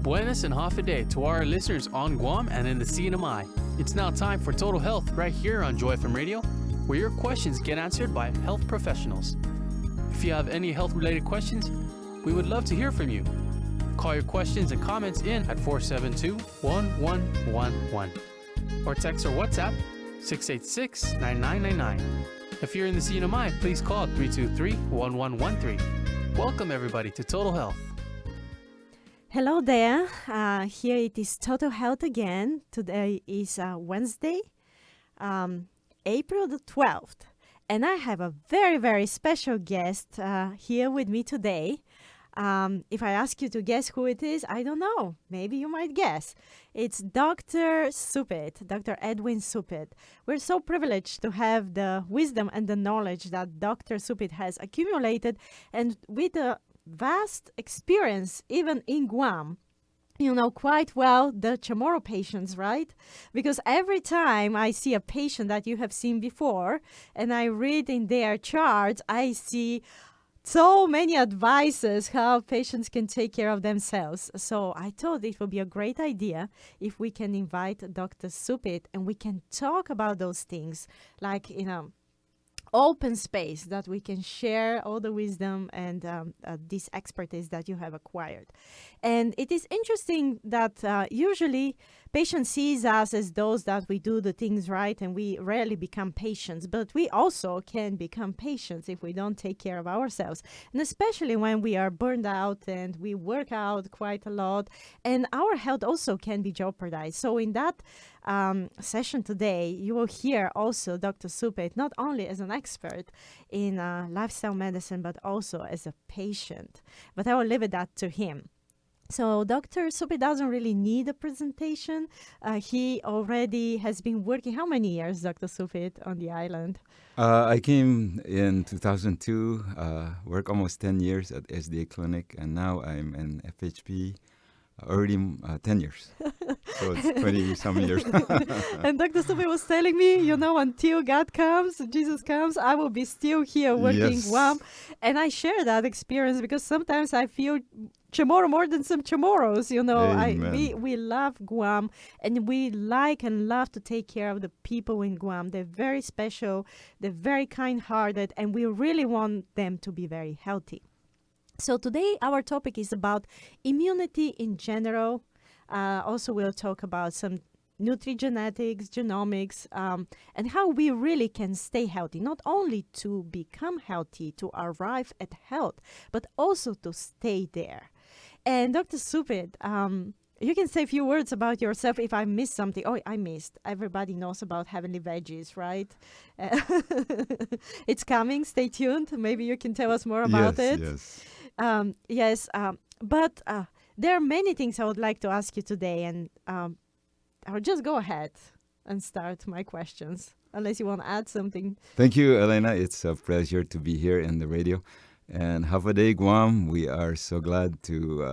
Buenas and half a day to our listeners on Guam and in the CNMI. It's now time for Total Health right here on Joy FM Radio, where your questions get answered by health professionals. If you have any health-related questions, we would love to hear from you. Call your questions and comments in at 472-1111 or text or WhatsApp 686-9999. If you're in the CNMI, please call 323-1113. Welcome everybody to Total Health. Hello there. Here it is Total Health again. Today is Wednesday, April the 12th. And I have a very, very special guest here with me today. If I ask you to guess who it is, I don't know. Maybe you might guess. It's Dr. Supit, Dr. Edwin Supit. We're so privileged to have the wisdom and the knowledge that Dr. Supit has accumulated, and with a vast experience, even in Guam. You know quite well the Chamorro patients, right? Because every time I see a patient that you have seen before and I read in their charts, I see so many advices how patients can take care of themselves. So I thought it would be a great idea if we can invite Dr. Supit and we can talk about those things like in a open space that we can share all the wisdom and this expertise that you have acquired. And it is interesting that usually patient sees us as those that we do the things right and we rarely become patients, but we also can become patients if we don't take care of ourselves. And especially when we are burned out and we work out quite a lot and our health also can be jeopardized. So in that session today, you will hear also Dr. Supit, not only as an expert in lifestyle medicine, but also as a patient. But I will leave it that to him. So Dr. Supit doesn't really need a presentation. He already has been working, how many years, Dr. Supit, on the island? I came in 2002, worked almost 10 years at SDA Clinic, and now I'm in FHP already 10 years. So it's 20-some years. And Dr. Supit was telling me, you know, until God comes, Jesus comes, I will be still here working Yes. Guam. And I share that experience because sometimes I feel Chamorro more than some Chamorros, you know. Amen. We love Guam and we like and love to take care of the people in Guam. They're very special, they're very kind-hearted, and we really want them to be very healthy. So today our topic is about immunity in general. Also we'll talk about some nutrigenetics, genomics, and how we really can stay healthy, not only to become healthy, to arrive at health, but also to stay there. And Dr. Supit, you can say a few words about yourself if I missed something. Oh, I missed. Everybody knows about heavenly veggies, right? It's coming. Stay tuned. Maybe you can tell us more about it. Yes. But there are many things I would like to ask you today, and I'll just go ahead and start my questions, unless you want to add something. Thank you, Elena. It's a pleasure to be here in the radio. And have a day, Guam. We are so glad to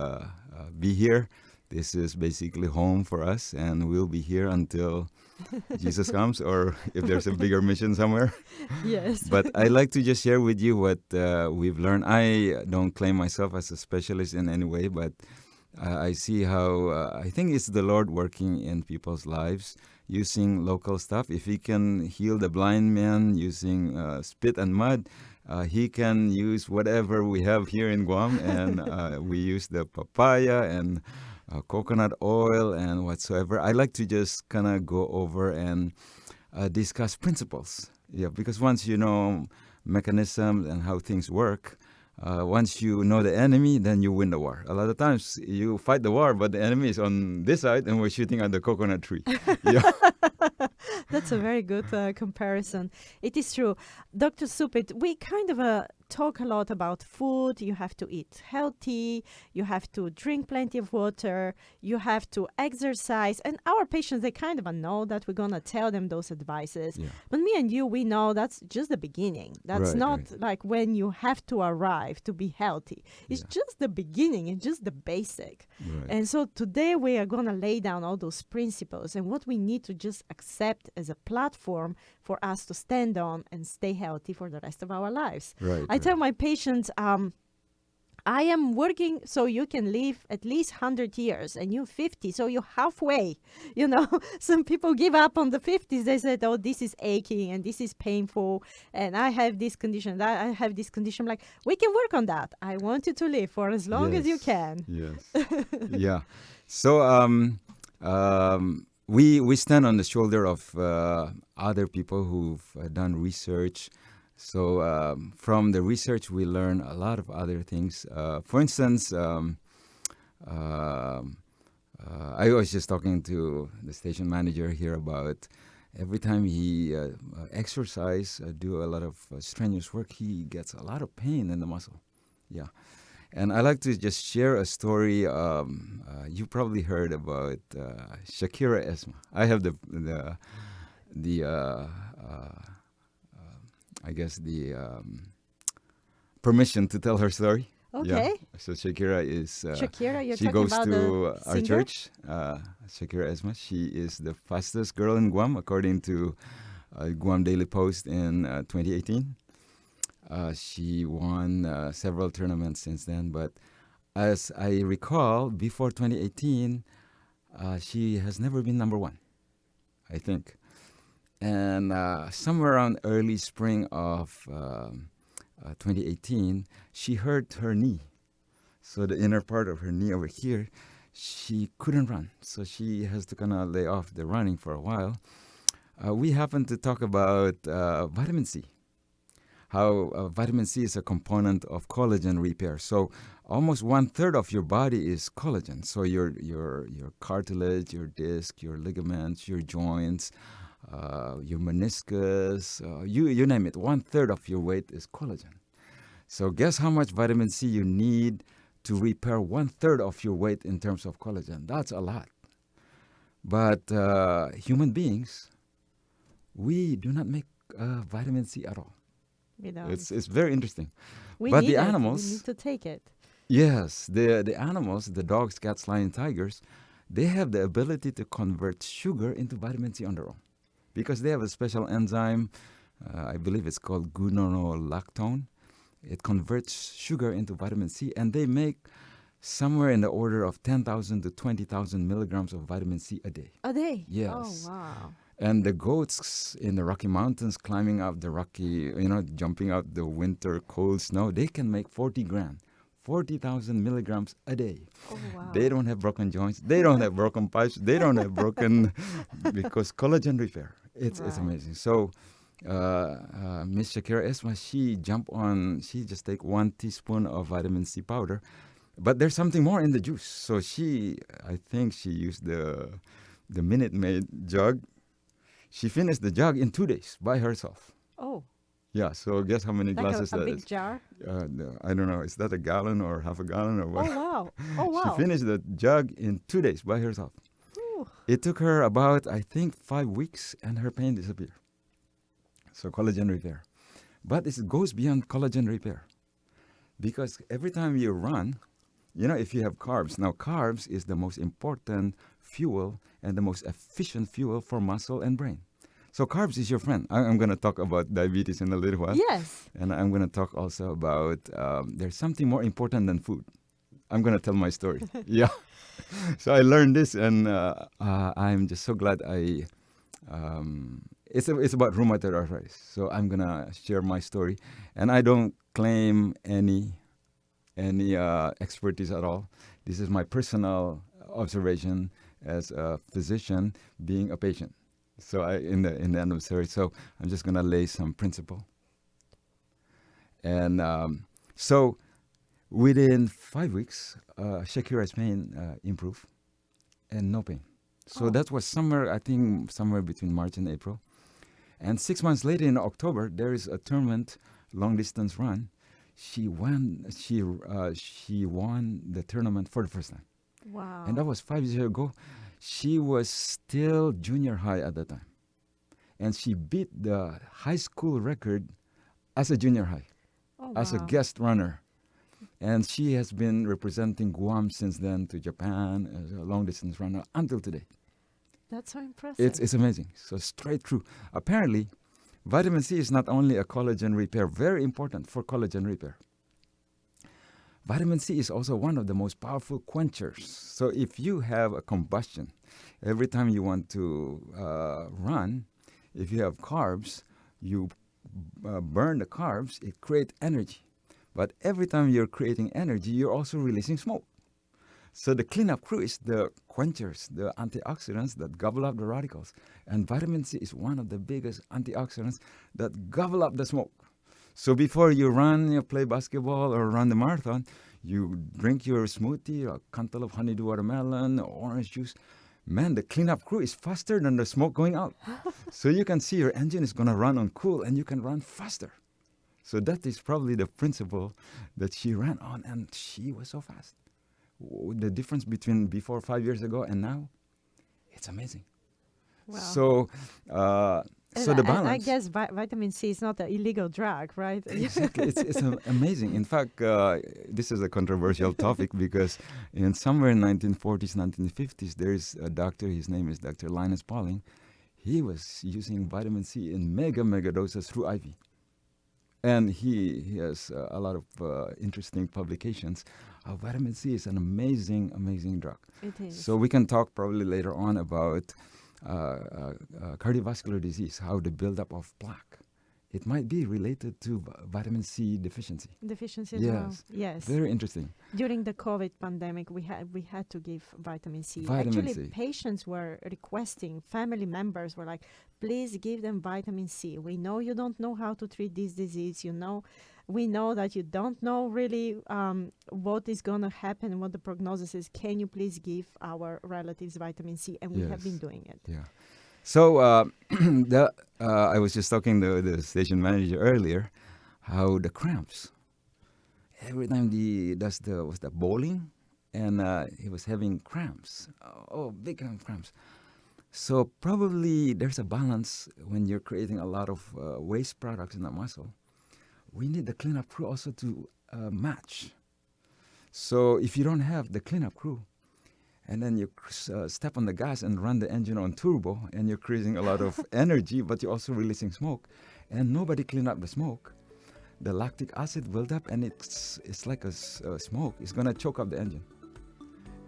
be here. This is basically home for us, and we'll be here until Jesus comes, or if there's a bigger mission somewhere. Yes. But I'd like to just share with you what we've learned. I don't claim myself as a specialist in any way, but I see how I think it's the Lord working in people's lives using local stuff. If He can heal the blind man using spit and mud, He can use whatever we have here in Guam. And we use the papaya and coconut oil and whatsoever. I like to just kind of go over and discuss principles. Yeah, because once you know mechanisms and how things work, once you know the enemy, then you win the war. A lot of times you fight the war, but the enemy is on this side and we're shooting at the coconut tree. Yeah. That's a very good comparison. It is true. Dr. Supit, we kind of talk a lot about food. You have to eat healthy. You have to drink plenty of water. You have to exercise. And our patients, they kind of know that we're going to tell them those advices. Yeah. But me and you, we know that's just the beginning. That's not like when you have to arrive to be healthy. It's just the beginning. It's just the basic. Right. And so today we are going to lay down all those principles and what we need to just accept as a platform for us to stand on and stay healthy for the rest of our lives. Right. I tell my patients, I am working so you can live at least 100 years and you're 50, so you're halfway. You know, some people give up on the 50s. They said, oh, this is aching and this is painful and I have this condition, that I have this condition. Like, we can work on that. I want you to live for as long as you can. Yes. Yeah. So we stand on the shoulder of other people who've done research. So from the research, we learn a lot of other things. For instance, I was just talking to the station manager here about every time he exercise, do a lot of strenuous work, he gets a lot of pain in the muscle. Yeah. And I like to just share a story. You probably heard about Shakira Esma. I have the I guess the permission to tell her story. Okay. Yeah. So Shakira is Shakira, you're she talking goes about to the our singer? church. Shakira Esma. She is the fastest girl in Guam, according to Guam Daily Post in 2018. She won several tournaments since then, but as I recall, before 2018, she has never been number one, I think. And somewhere around early spring of 2018, she hurt her knee. So the inner part of her knee over here, she couldn't run. So she has to kind of lay off the running for a while. We happened to talk about vitamin C. How vitamin C is a component of collagen repair. So almost 1/3 of your body is collagen. So your cartilage, your disc, your ligaments, your joints, your meniscus, you name it. 1/3 of your weight is collagen. So guess how much vitamin C you need to repair 1/3 of your weight in terms of collagen? That's a lot. But human beings, we do not make vitamin C at all. You know, It's very interesting. we But need the it. animals, We need to take it. yes, the animals, the dogs, cats, lions, tigers, they have the ability to convert sugar into vitamin C on their own because they have a special enzyme. I believe it's called guanylactone. It converts sugar into vitamin C, and they make somewhere in the order of 10,000 to 20,000 milligrams of vitamin C a day. A day? Yes. Oh, wow. And the goats in the Rocky Mountains climbing up the rocky, jumping out the winter cold snow, they can make 40 grand, 40,000 milligrams a day. Oh, wow. They don't have broken joints. They don't have broken pipes. They don't have broken, because collagen repair. It's Right. amazing. So Miss Shakira Esma, she just take 1 teaspoon of vitamin C powder. But there's something more in the juice. So I think she used the Minute Maid jug. She finished the jug in 2 days by herself. Oh, Yeah, so guess how many like glasses a that big is? jar? I don't know. Is that a gallon or half a gallon or Oh, what? wow. Oh, wow. She finished the jug in 2 days by herself. Ooh. It took her about, I think, 5 weeks, and her pain disappeared. So collagen repair. But it goes beyond collagen repair. Because every time you run, if you have carbs, now carbs is the most important fuel and the most efficient fuel for muscle and brain. So carbs is your friend. I'm going to talk about diabetes in a little while. Yes. And I'm going to talk also about there's something more important than food. I'm going to tell my story. Yeah. So I learned this, and I'm just so glad it's about rheumatoid arthritis. So I'm going to share my story. And I don't claim any expertise at all. This is my personal observation as a physician being a patient. So in the end of the story, so I'm just gonna lay some principle. And so within 5 weeks, Shakira's pain improved, and no pain. So Oh. that was somewhere between March and April. And 6 months later, in October, there is a tournament, long distance run. She won the tournament for the first time. Wow. And that was 5 years ago. She was still junior high at that time. And she beat the high school record as a junior high, Oh, as a wow. guest runner. And she has been representing Guam since then to Japan as a long distance runner until today. That's so impressive. It's amazing. So straight through. Apparently, vitamin C is not only a collagen repair, very important for collagen repair. Vitamin C is also one of the most powerful quenchers. So if you have a combustion, every time you want to run, if you have carbs, you burn the carbs, it creates energy. But every time you're creating energy, you're also releasing smoke. So the cleanup crew is the quenchers, the antioxidants that gobble up the radicals. And vitamin C is one of the biggest antioxidants that gobble up the smoke. So before you run, you play basketball or run the marathon, you drink your smoothie, a cantaloupe honeydew watermelon, orange juice. Man, the cleanup crew is faster than the smoke going out. So you can see your engine is going to run on cool and you can run faster. So that is probably the principle that she ran on, and she was so fast. The difference between before 5 years ago and now, it's amazing. Wow. So the balance. And I guess vitamin C is not an illegal drug, right? Exactly. It's amazing. In fact, this is a controversial topic because in somewhere in 1940s, 1950s, there is a doctor, his name is Dr. Linus Pauling. He was using vitamin C in mega doses through IV. And he has a lot of interesting publications. Vitamin C is an amazing drug. It is. So we can talk probably later on about cardiovascular disease, how the buildup of plaque. It might be related to vitamin C deficiency. Deficiency as well. Yes. Very interesting. During the COVID pandemic, we had to give vitamin C. Vitamin Actually, C. patients were requesting, family members were like, please give them vitamin C. We know you don't know how to treat this disease. We know that you don't know really what is going to happen, what the prognosis is. Can you please give our relatives vitamin C? And we have been doing it. Yeah. So I was just talking to the station manager earlier, how the cramps. Every time he does the bowling, and he was having cramps. Oh, big cramps. So probably there's a balance when you're creating a lot of waste products in the muscle. We need the cleanup crew also to match. So if you don't have the cleanup crew, and then you step on the gas and run the engine on turbo, and you're creating a lot of energy, but you're also releasing smoke, and nobody clean up the smoke, the lactic acid build up, and it's like a smoke. It's going to choke up the engine.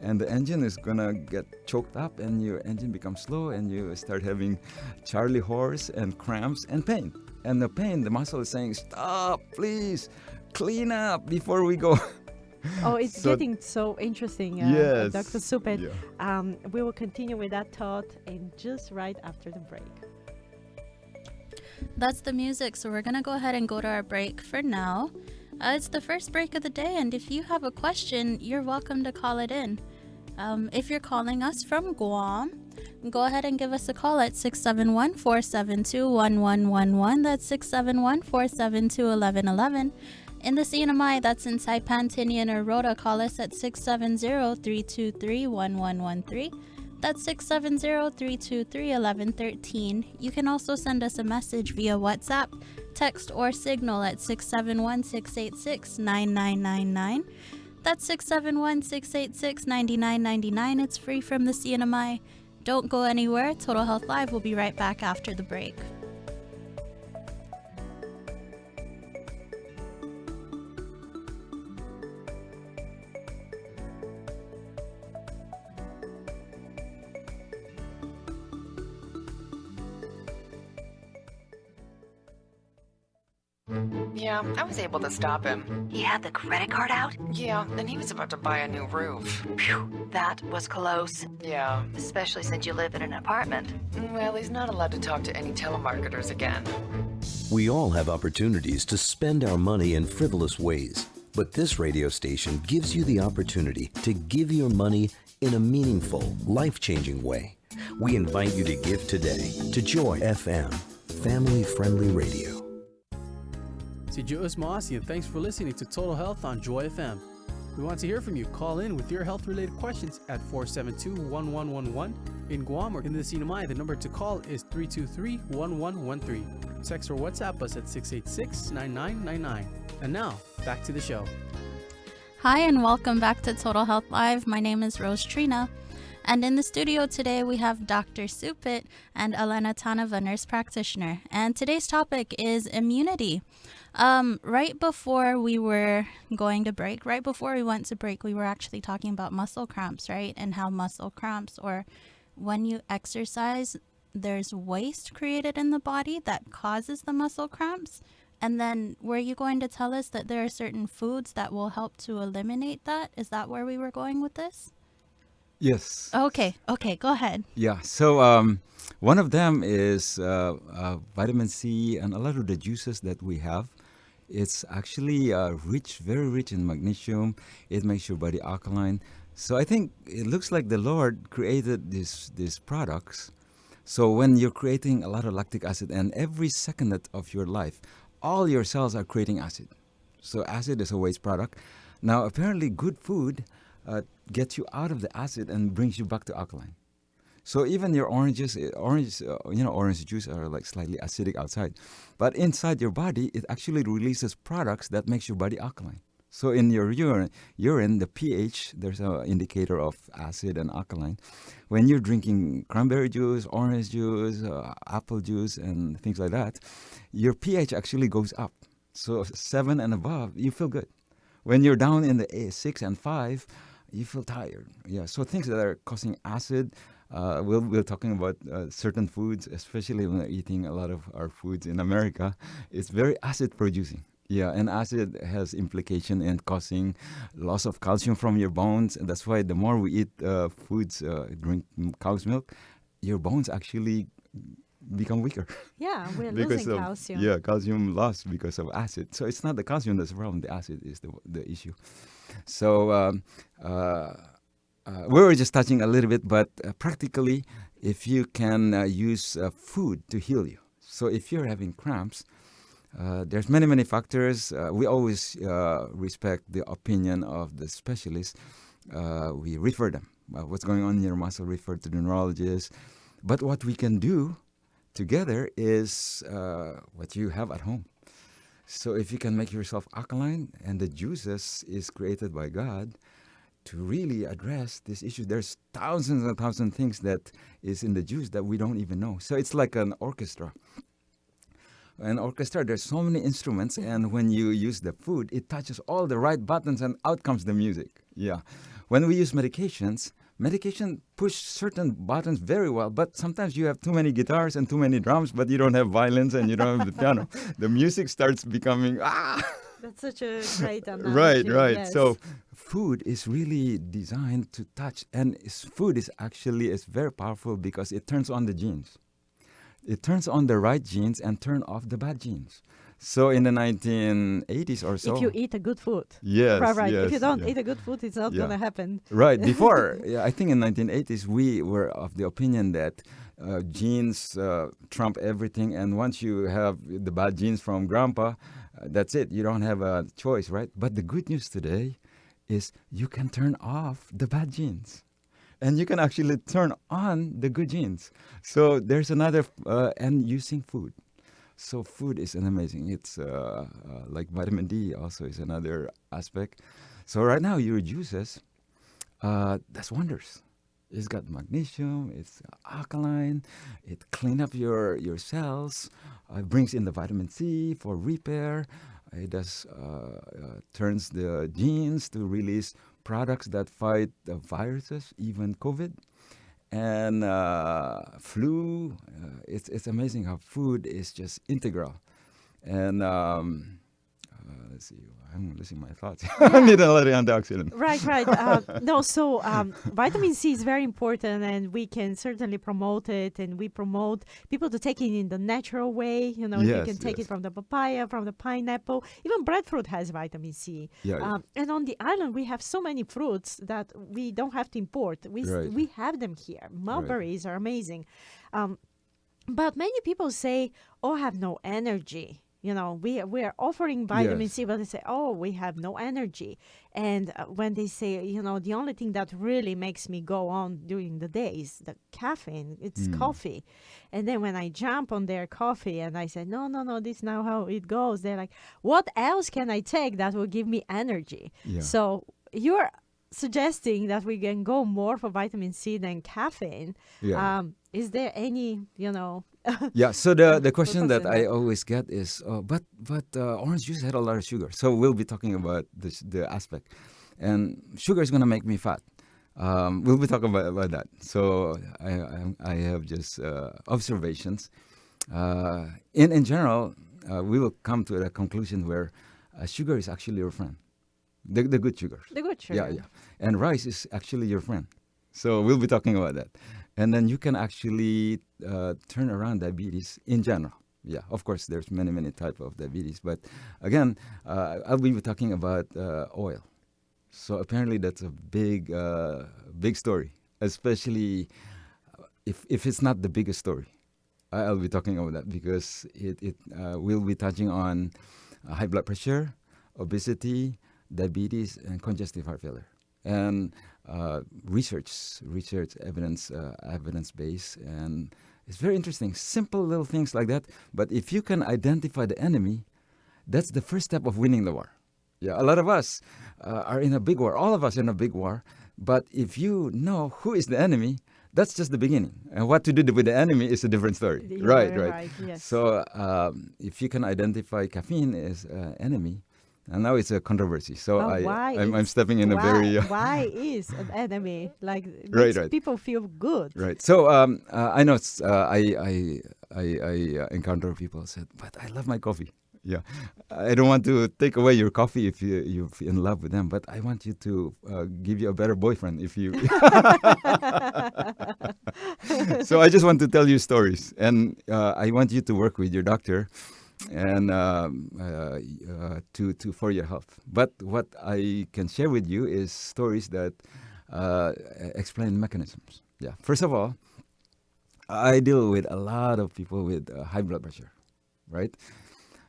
And the engine is going to get choked up, and your engine becomes slow, and you start having Charlie horse and cramps and pain. And the pain, the muscle is saying, stop, please, clean up before we go. Oh, it's getting so interesting, yes, Dr. Supit. Yeah. We will continue with that thought and just right after the break. That's the music, so we're going to go ahead and go to our break for now. It's the first break of the day, and if you have a question, you're welcome to call it in. If you're calling us from Guam, go ahead and give us a call at 671-472-1111. That's 671-472-1111. In the CNMI, that's in Saipan, Tinian, or Rota, call us at 670-323-1113. That's 670-323-1113. You can also send us a message via WhatsApp, text, or signal at 671-686-9999. That's 671-686-9999. It's free from the CNMI. Don't go anywhere. Total Health Live will be right back after the break. Yeah, I was able to stop him. He had the credit card out? Yeah, and he was about to buy a new roof. Phew, that was close. Yeah. Especially since you live in an apartment. Well, he's not allowed to talk to any telemarketers again. We all have opportunities to spend our money in frivolous ways, but this radio station gives you the opportunity to give your money in a meaningful, life-changing way. We invite you to give today to Joy FM, family-friendly radio. Si Joe Mossy, and thanks for listening to Total Health on Joy FM. We want to hear from you. Call in with your health-related questions at 472-1111. In Guam or in the CNMI, the number to call is 323-1113. Text or WhatsApp us at 686-9999. And now, back to the show. Hi, and welcome back to Total Health Live. My name is Rose Trina. And in the studio today, we have Dr. Supit and Elena Taneva, nurse practitioner. And today's topic is immunity. Right before we were going to break, right before we went to break, we were actually talking about muscle cramps, right? And how muscle cramps, or when you exercise, there's waste created in the body that causes the muscle cramps. And then were you going to tell us that there are certain foods that will help to eliminate that? Is that where we were going with this? Yes. Okay, go ahead. Yeah. So one of them is vitamin C and a lot of the juices that we have. It's actually very rich in magnesium. It makes your body alkaline. So I think it looks like the Lord created these products. So when you're creating a lot of lactic acid, and every second of your life, all your cells are creating acid. So acid is a waste product. Now apparently good food gets you out of the acid and brings you back to alkaline. So even your orange juice are like slightly acidic outside, but inside your body it actually releases products that makes your body alkaline. So in your urine, the pH, there's an indicator of acid and alkaline. When you're drinking cranberry juice, orange juice, apple juice, and things like that, your pH actually goes up. So 7 and above, you feel good. When you're down in the 6 and 5, you feel tired. Yeah. So things that are causing acid. We're talking about certain foods, especially when we're eating a lot of our foods in America. It's very acid producing. Yeah, and acid has implication in causing loss of calcium from your bones. And that's why the more we eat foods, drink cow's milk, your bones actually become weaker. Yeah, we're because losing of, calcium. Yeah, calcium loss because of acid. So it's not the calcium that's the problem. The acid is the issue. So we were just touching a little bit, but practically, if you can use food to heal you. So if you're having cramps, there's many factors. We always respect the opinion of the specialists. We refer them. What's going on in your muscle, refer to the neurologist. But what we can do together is what you have at home. So if you can make yourself alkaline, and the juices is created by God to really address this issue. There's thousands and thousands of things that is in the juice that we don't even know. So it's like an orchestra. An orchestra, there's so many instruments, and when you use the food, it touches all the right buttons, and out comes the music. Yeah. When we use medication push certain buttons very well, but sometimes you have too many guitars and too many drums, but you don't have violins and you don't have the piano. The music starts becoming, That's such a great analogy. Right. Yes. So food is really designed to touch, and food is very powerful because it turns on the genes. It turns on the right genes and turn off the bad genes. So in the 1980s or so, if you eat a good food. yes, Right. yes, If you don't yeah. eat a good food, it's not going to happen. Right. Before, I think in 1980s, we were of the opinion that genes trump everything. And once you have the bad genes from grandpa, that's it. You don't have a choice, right? But the good news today is you can turn off the bad genes. And you can actually turn on the good genes. So there's another, and using food. So food is an amazing. It's like vitamin D also is another aspect. So right now your juices, that's wonders. It's got magnesium, it's alkaline, it cleans up your cells, it brings in the vitamin C for repair. It does turns the genes to release products that fight the viruses, even COVID. And flu, it's amazing how food is just integral. And let's see, I'm losing my thoughts. I need a lot of antioxidant. Right. No, so vitamin C is very important, and we can certainly promote it. And we promote people to take it in the natural way. You know, you can take it from the papaya, from the pineapple. Even breadfruit has vitamin C. And on the island, we have so many fruits that we don't have to import. We have them here. Mulberries are amazing. But many people say, "Oh, I have no energy." You know, we are offering vitamin C, but they say, "Oh, we have no energy." And when they say, you know, the only thing that really makes me go on during the day is the caffeine. It's coffee. And then when I jump on their coffee and I say, no, this is not how it goes. They're like, what else can I take that will give me energy? Yeah. So you're suggesting that we can go more for vitamin C than caffeine. Yeah. Is there any, Yeah. So the question that question I that- always get is, but orange juice had a lot of sugar. So we'll be talking about the aspect, and sugar is gonna make me fat. We'll be talking about that. So I have just observations. In general, we will come to a conclusion where sugar is actually your friend. The good sugars. the good Yeah, sugar. yeah. And rice is actually your friend. So we'll be talking about that. And then you can actually turn around diabetes in general. Yeah, of course, there's many type of diabetes. But again, I'll be talking about oil. So apparently that's a big story, especially if it's not the biggest story. I'll be talking about that because it will be touching on high blood pressure, obesity, diabetes, and congestive heart failure. And research, evidence based, and it's very interesting. Simple little things like that. But if you can identify the enemy, that's the first step of winning the war. Yeah, a lot of us are in a big war. All of us are in a big war. But if you know who is the enemy, that's just the beginning. And what to do with the enemy is a different story. You're Right. very right, yes. So if you can identify caffeine as enemy, and now it's a controversy. So Why I'm is- why, stepping in a very why is an enemy like Right, makes right. people feel good? right. So I know I encounter people said, but I love my coffee. Yeah, I don't want to take away your coffee if you're in love with them, but I want you to give you a better boyfriend if you. So I just want to tell you stories, and I want you to work with your doctor, and to for your health. But what I can share with you is stories that explain mechanisms. Yeah. First of all, I deal with a lot of people with high blood pressure, right?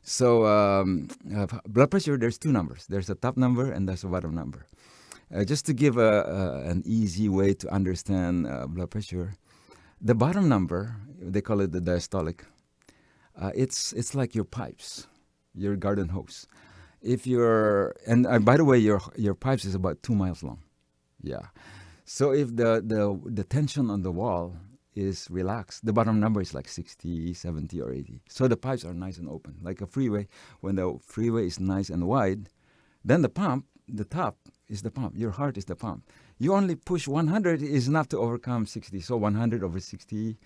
So blood pressure, there's two numbers. There's a top number and there's a bottom number. Just to give an easy way to understand blood pressure, the bottom number, they call it the diastolic. It's like your pipes, your garden hose. If you're, and by the way, your pipes is about 2 miles long. Yeah. So if the tension on the wall is relaxed, the bottom number is like 60, 70, or 80. So the pipes are nice and open, like a freeway. When the freeway is nice and wide, then the pump, the top is the pump. Your heart is the pump. You only push 100 is enough to overcome 60. So 100 over 60,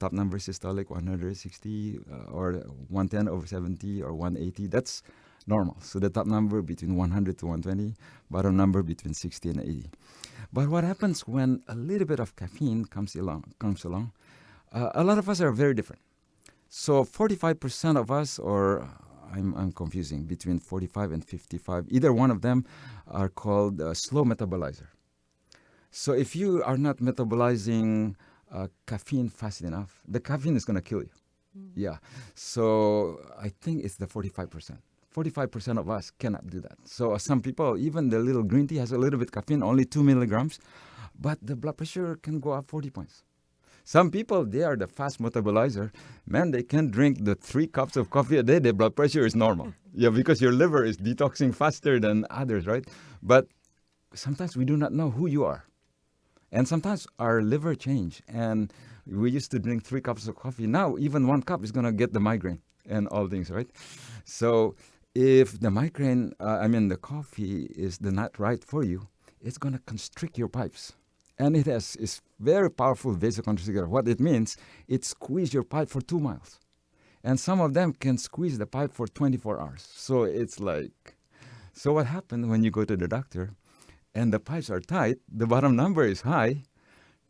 top number systolic, 160, or 110 over 70, or 180. That's normal. So the top number between 100 to 120, bottom number between 60 and 80. But what happens when a little bit of caffeine comes along? A lot of us are very different. So 45% of us, or I'm confusing, between 45 and 55, either one of them are called slow metabolizer. So if you are not metabolizing caffeine fast enough, the caffeine is going to kill you. Yeah. So I think it's the 45%. 45% of us cannot do that. So some people, even the little green tea has a little bit caffeine, only 2 milligrams, but the blood pressure can go up 40 points. Some people, they are the fast metabolizer. Man, they can drink the 3 cups of coffee a day. Their blood pressure is normal. Yeah, because your liver is detoxing faster than others, right? But sometimes we do not know who you are. And sometimes our liver change. And we used to drink 3 cups of coffee. Now, even 1 cup is going to get the migraine and all things, right? So if the migraine, the coffee is not right for you, it's going to constrict your pipes. And it's very powerful vasoconstrictor. What it means, it squeezes your pipe for 2 miles. And some of them can squeeze the pipe for 24 hours. So it's like, so what happens when you go to the doctor and the pipes are tight, the bottom number is high,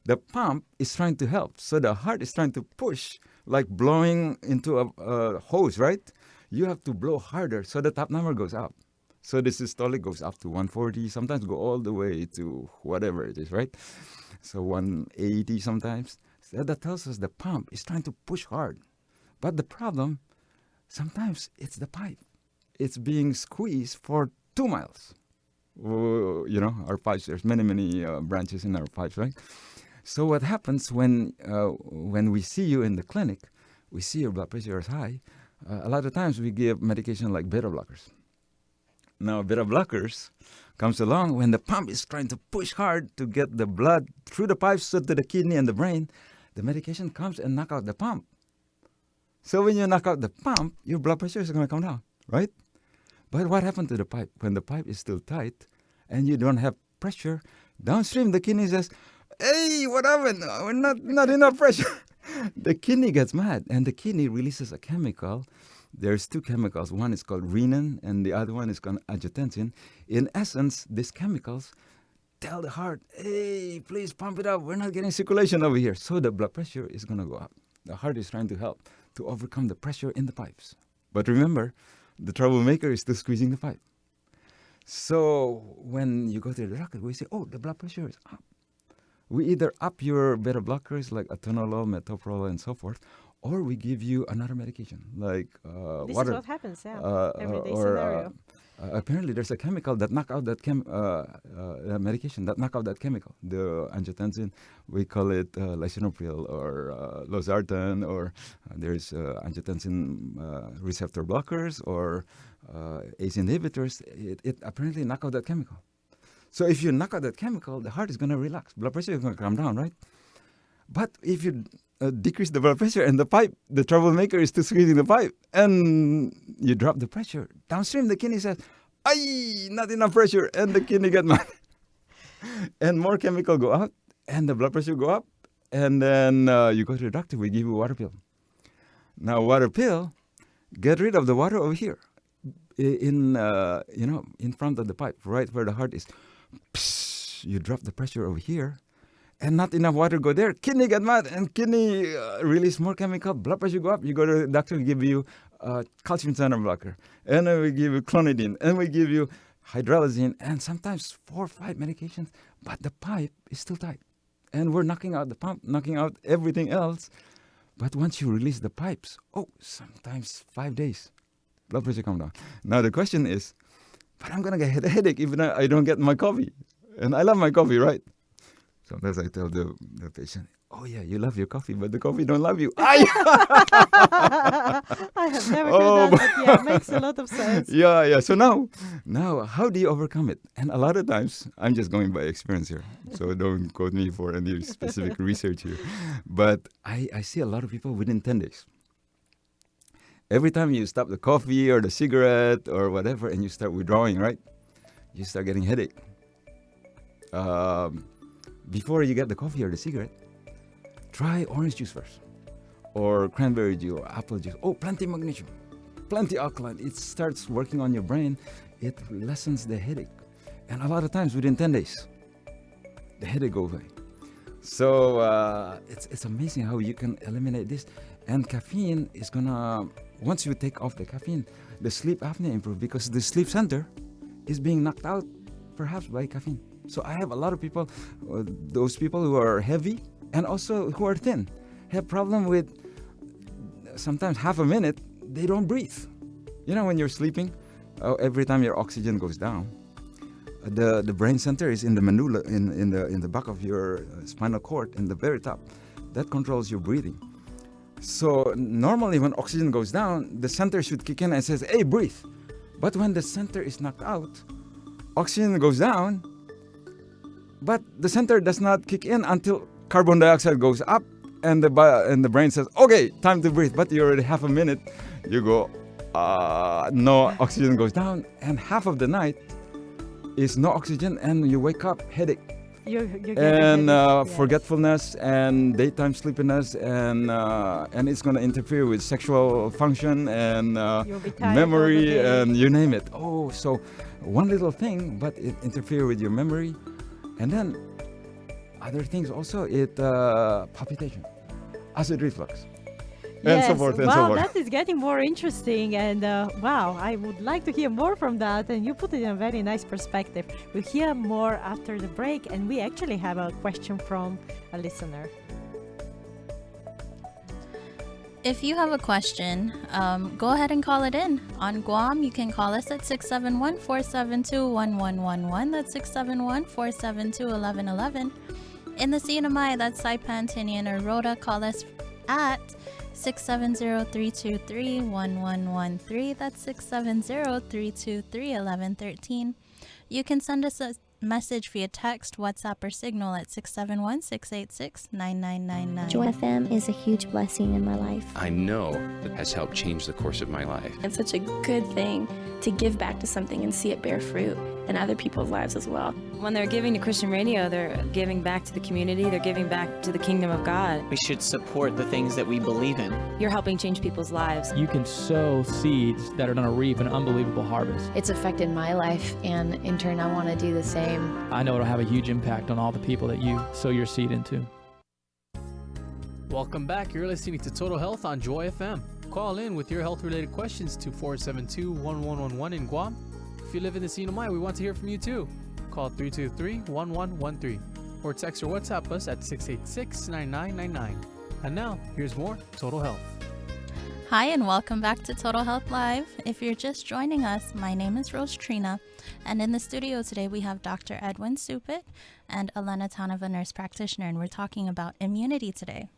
the pump is trying to help. So the heart is trying to push, like blowing into a hose, right? You have to blow harder so the top number goes up. So the systolic goes up to 140, sometimes go all the way to whatever it is, right? So 180 sometimes. So that tells us the pump is trying to push hard. But the problem, sometimes it's the pipe. It's being squeezed for 2 miles. Our pipes, there's many branches in our pipes, right? So what happens when we see you in the clinic, we see your blood pressure is high, a lot of times we give medication like beta blockers. Now, beta blockers comes along when the pump is trying to push hard to get the blood through the pipes to the kidney and the brain. The medication comes and knock out the pump. So when you knock out the pump, your blood pressure is going to come down, right? But what happened to the pipe? When the pipe is still tight and you don't have pressure, downstream the kidney says, hey, what happened? We're not enough pressure. The kidney gets mad and the kidney releases a chemical. There's two chemicals. One is called renin and the other one is called angiotensin. In essence, these chemicals tell the heart, hey, please pump it up. We're not getting circulation over here. So the blood pressure is going to go up. The heart is trying to help to overcome the pressure in the pipes. But remember, the troublemaker is still squeezing the pipe. So when you go to the doctor, we say, oh, the blood pressure is up. We either up your beta blockers like atenolol, metoprolol, and so forth, or we give you another medication like This water. is what happens, everyday scenario. Apparently, there's a chemical that knock out that medication that knock out that chemical. The angiotensin, we call it lisinopril or losartan, or there's angiotensin receptor blockers or ACE inhibitors. It apparently knock out that chemical. So if you knock out that chemical, the heart is going to relax. Blood pressure is going to come down, right? But if you decrease the blood pressure and the pipe, the troublemaker is still squeezing the pipe, and you drop the pressure, downstream the kidney says, ay, not enough pressure, and the kidney get mad. And more chemical go out, and the blood pressure go up, and then you go to the doctor, we give you a water pill. Now, water pill, get rid of the water over here, in front of the pipe, right where the heart is. Psh, you drop the pressure over here, and not enough water go there. Kidney get mad, and kidney release more chemical. Blood pressure go up. You go to the doctor, give you calcium channel blocker, and then we give you clonidine, and we give you hydralazine, and sometimes 4 or 5 medications. But the pipe is still tight, and we're knocking out the pump, knocking out everything else. But once you release the pipes, sometimes 5 days, blood pressure come down. Now the question is, but I'm gonna get a headache if I don't get my coffee, and I love my coffee, right? Sometimes I tell the patient, oh yeah, you love your coffee, but the coffee don't love you. I have never heard that, but yeah, it makes a lot of sense. Yeah. So now, how do you overcome it? And a lot of times, I'm just going by experience here, so don't quote me for any specific research here. But I see a lot of people within 10 days. Every time you stop the coffee or the cigarette or whatever, and you start withdrawing, right? You start getting headache. Before you get the coffee or the cigarette, try orange juice first, or cranberry juice, or apple juice. Oh, plenty magnesium, plenty alkaline. It starts working on your brain. It lessens the headache. And a lot of times within 10 days, the headache goes away. So it's amazing how you can eliminate this. And caffeine is gonna, once you take off the caffeine, the sleep apnea improves because the sleep center is being knocked out perhaps by caffeine. So I have a lot of people, those people who are heavy and also who are thin, have problem with sometimes half a minute, they don't breathe. You know, when you're sleeping, every time your oxygen goes down, the brain center is in the medulla, in the back of your spinal cord, in the very top. That controls your breathing. So normally when oxygen goes down, the center should kick in and says, hey, breathe. But when the center is knocked out, oxygen goes down, but the center does not kick in until carbon dioxide goes up, and the brain says, okay, time to breathe. But you're already half a minute, you go, no oxygen goes down, and half of the night is no oxygen, and you wake up headache. Forgetfulness and daytime sleepiness, and it's going to interfere with sexual function and memory and you name it. Oh, so one little thing, but it interferes with your memory. And then other things also, it palpitation, acid reflux, and so forth and so forth. That is getting more interesting, and wow, I would like to hear more from that, and you put it in a very nice perspective. We'll hear more after the break, and we actually have a question from a listener. If you have a question, go ahead and call it in. On Guam, you can call us at 671-472-1111. That's 671-472-1111. In the CNMI, that's Saipan, Tinian, or Rhoda, call us at 670-323-1113. That's 670-323-1113. You can send us a message via text, WhatsApp, or Signal at 671-686-9999. Joy FM is a huge blessing in my life. I know it has helped change the course of my life. It's such a good thing to give back to something and see it bear fruit in other people's lives as well. When they're giving to Christian radio, they're giving back to the community, they're giving back to the kingdom of God. We should support the things that we believe in. You're helping change people's lives. You can sow seeds that are going to reap an unbelievable harvest. It's affected my life, and in turn, I want to do the same. I know it'll have a huge impact on all the people that you sow your seed into. Welcome back. You're listening to Total Health on Joy FM. Call in with your health-related questions to 472-1111 in Guam. If you live in the CNMI, we want to hear from you too. Call 323-1113 or text or WhatsApp us at 686-9999. And now, here's more Total Health. Hi, and welcome back to Total Health Live. If you're just joining us, my name is Rose Trina, and in the studio today we have Dr. Edwin Supit and Elena Taneva, nurse practitioner, and we're talking about immunity today.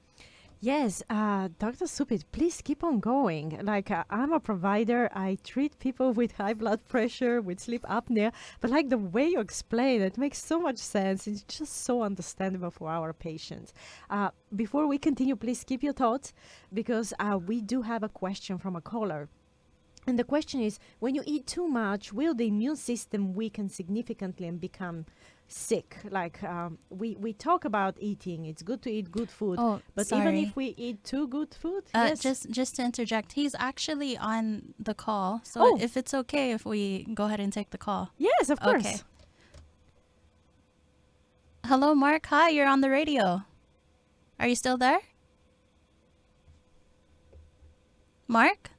Yes, Dr. Supit, please keep on going. I'm a provider. I treat people with high blood pressure, with sleep apnea. But the way you explain it makes so much sense. It's just so understandable for our patients. Before we continue, please keep your thoughts because we do have a question from a caller. And the question is, when you eat too much, will the immune system weaken significantly and become sick? We talk about eating. It's good to eat good food. But sorry. even if we eat too good food, yes. Just to interject, he's actually on the call. So if it's okay if we go ahead and take the call. Yes, of course. Okay. Hello, Mark. Hi, you're on the radio. Are you still there? Mark?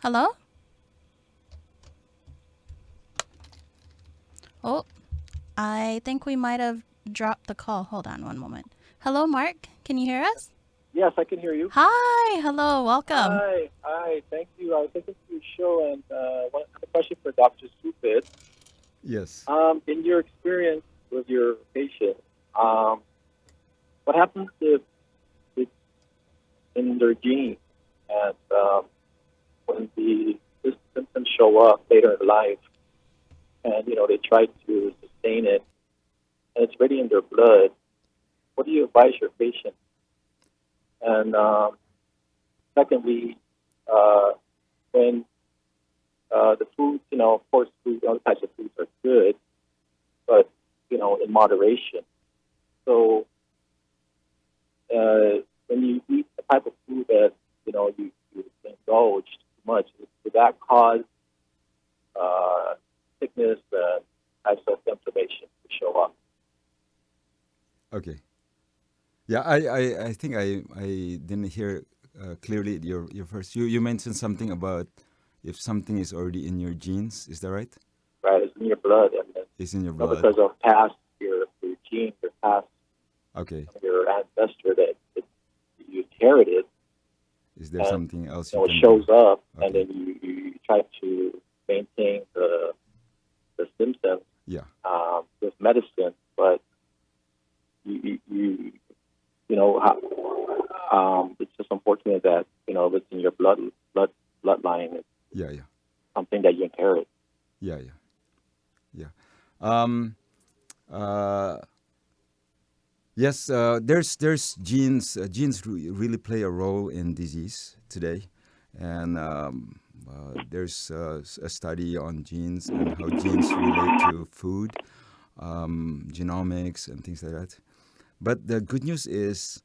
Hello? Oh, I think we might have dropped the call. Hold on one moment. Hello, Mark. Can you hear us? Yes, I can hear you. Hi. Hello. Welcome. Hi. Thank you. I was listening to your show, and one question for Dr. Supit. Yes. In your experience with your patient, what happens if it's in their genes and when the symptoms show up later in life, and they try to sustain it, and it's already in their blood? What do you advise your patient? And secondly, when the foods, of course, other types of foods are good, but in moderation. So when you eat the type of food that you indulge too much, would that cause sickness and types of inflammation to show up? Okay. Yeah, I think I didn't hear clearly your first. You mentioned something about if something is already in your genes. Is that right? Right, it's in your blood, and it's in your blood because of past your gene, your past, your ancestor that you inherited. Is there something else? It shows up, and then you try to maintain the symptoms. Yeah. With medicine, but it's just unfortunate that if it's in your bloodline. It's something that you inherit. Yeah. Yes, there's genes. Genes really play a role in disease today, and there's a study on genes and how genes relate to food, genomics, and things like that. But the good news is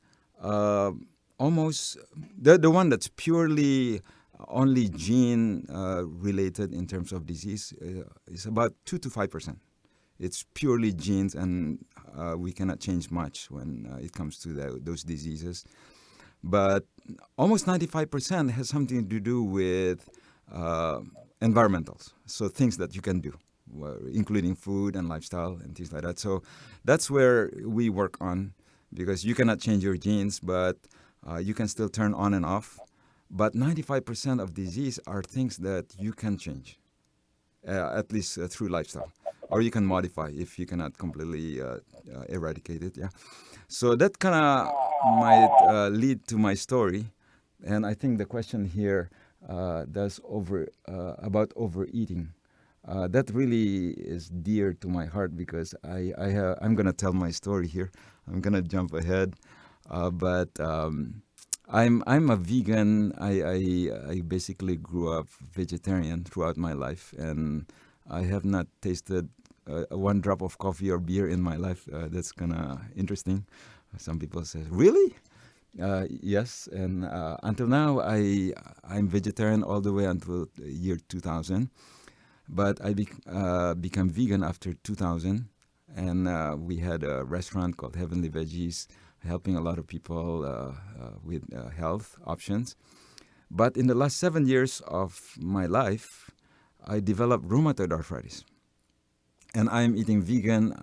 almost the one that's purely only gene related in terms of disease is about 2 to 5%. It's purely genes, and we cannot change much when it comes to those diseases. But almost 95% has something to do with environmentals, so things that you can do, including food and lifestyle and things like that. So that's where we work on, because you cannot change your genes, but you can still turn on and off. But 95% of disease are things that you can change. at least through lifestyle. Or you can modify if you cannot completely eradicate it. Yeah. So that kind of might lead to my story. And I think the question here about overeating. That really is dear to my heart because I'm going to tell my story here. I'm going to jump ahead. But I'm a vegan. I basically grew up vegetarian throughout my life, and I have not tasted one drop of coffee or beer in my life. That's kind of interesting. Some people say, really? Yes, and until now, I'm vegetarian all the way until the year 2000. But I became vegan after 2000, and we had a restaurant called Heavenly Veggies, helping a lot of people with health options. But in the last 7 years of my life, I developed rheumatoid arthritis. And I'm eating vegan.